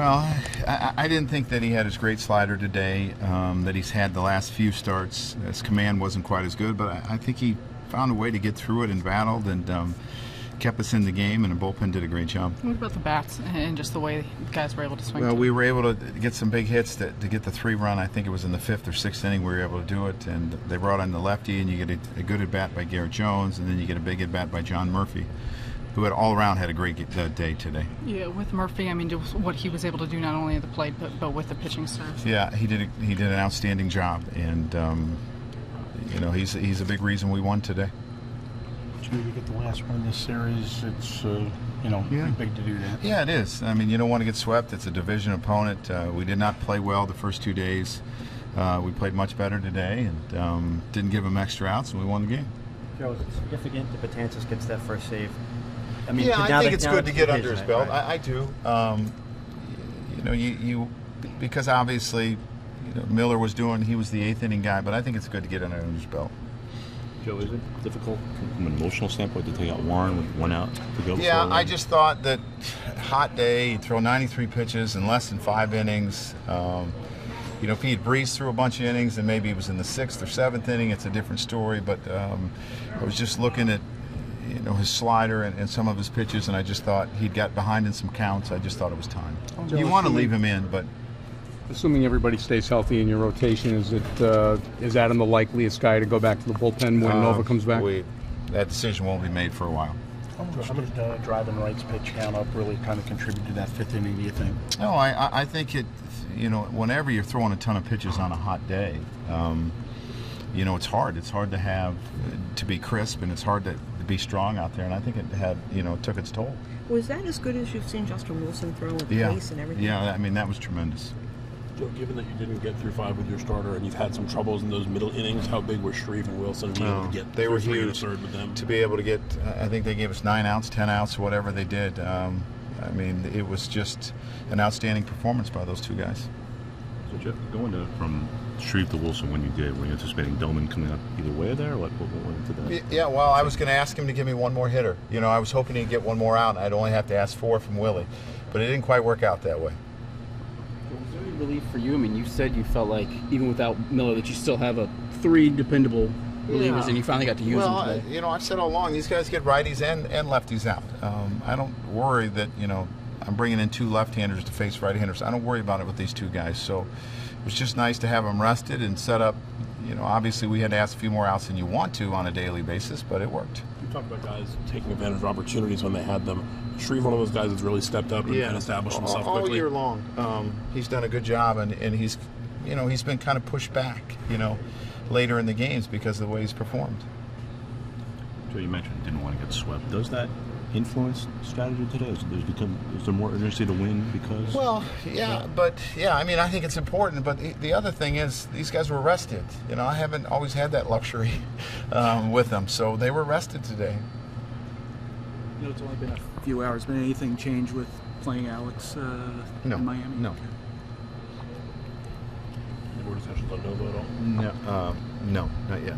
Well, I didn't think that he had his great slider today, that he's had the last few starts. His command wasn't quite as good, but I think he found a way to get through it and battled and kept us in the game, and the bullpen did a great job. What about the bats and just the way the guys were able to swing? Well, we were able to get some big hits to get the 3-run. I think it was in the 5th or 6th inning we were able to do it, and they brought on the lefty, and you get a good at-bat by Garrett Jones, and then you get a big at-bat by John Murphy, who all around had a great day today. Yeah, with Murphy, I mean, just what he was able to do not only at the plate but with the pitching staff. Yeah, he did an outstanding job, and you know, he's a big reason we won today. Maybe get the last one in this series. It's you know, pretty big to do that. Yeah, it is. I mean, you don't want to get swept. It's a division opponent. We did not play well the first 2 days. We played much better today, and didn't give them extra outs, and we won the game. Joe, is it significant that Betances gets that first save? I mean, yeah, I think it's good to get under his belt. Right? I do. You know, you because obviously, you know, Miller he was the 8th inning guy, but I think it's good to get under his belt. Joe, is it difficult from an emotional standpoint to take out Warren with 1 out to go? Yeah, I just thought that hot day, he'd throw 93 pitches in less than 5 innings. You know, if he had breezed through a bunch of innings and maybe he was in the 6th or 7th inning, it's a different story. But I was just looking at, you know, his slider and some of his pitches, and I just thought he'd got behind in some counts. I just thought it was time. You want to leave him in, but assuming everybody stays healthy in your rotation, is Adam the likeliest guy to go back to the bullpen when Nova comes back? That decision won't be made for a while. How much did driving rights pitch count up really kind of contribute to that 5th inning, do you think? No, I think it, you know, whenever you're throwing a ton of pitches on a hot day, you know, it's hard. It's hard to be crisp, and it's hard to be strong out there, and I think it took its toll. Was that as good as you've seen Justin Wilson throw with pace and everything? Yeah, I mean, that was tremendous. Joe, given that you didn't get through 5 with your starter and you've had some troubles in those middle innings, how big were Shreve and Wilson being able to get they were huge with them? To be able to get, I think they gave us 9 outs, 10 outs, whatever they did. I mean, it was just an outstanding performance by those 2 guys. So, Jeff, going from Shreve to Wilson when you did, were you anticipating Doman coming up either way there? What went into that? Yeah, well, I was going to ask him to give me 1 more hitter. You know, I was hoping he'd get 1 more out, and I'd only have to ask 4 from Willie. But it didn't quite work out that way. Was there any relief for you? I mean, you said you felt like, even without Miller, that you still have 3 dependable relievers, and you finally got to use them today. You know, I've said all along, these guys get righties and lefties out. I don't worry that, you know, I'm bringing in 2 left-handers to face right-handers. I don't worry about it with these 2 guys. So it was just nice to have them rested and set up. You know, obviously we had to ask a few more outs than you want to on a daily basis, but it worked. You talked about guys taking advantage of opportunities when they had them. Shreve, one of those guys that's really stepped up and established himself quickly. All year long. He's done a good job, and he's, you know, he's been kind of pushed back, you know, later in the games because of the way he's performed. Joe, you mentioned you didn't want to get swept. Does that influence strategy today? Is there more urgency to win because? Well, yeah, but yeah, I mean, I think it's important. But the other thing is, these guys were rested. You know, I haven't always had that luxury with them, so they were rested today. You know, it's only been a few hours, but anything change with playing Alex No. in Miami? No. Any more discussions on Nova at all? No, no, not yet.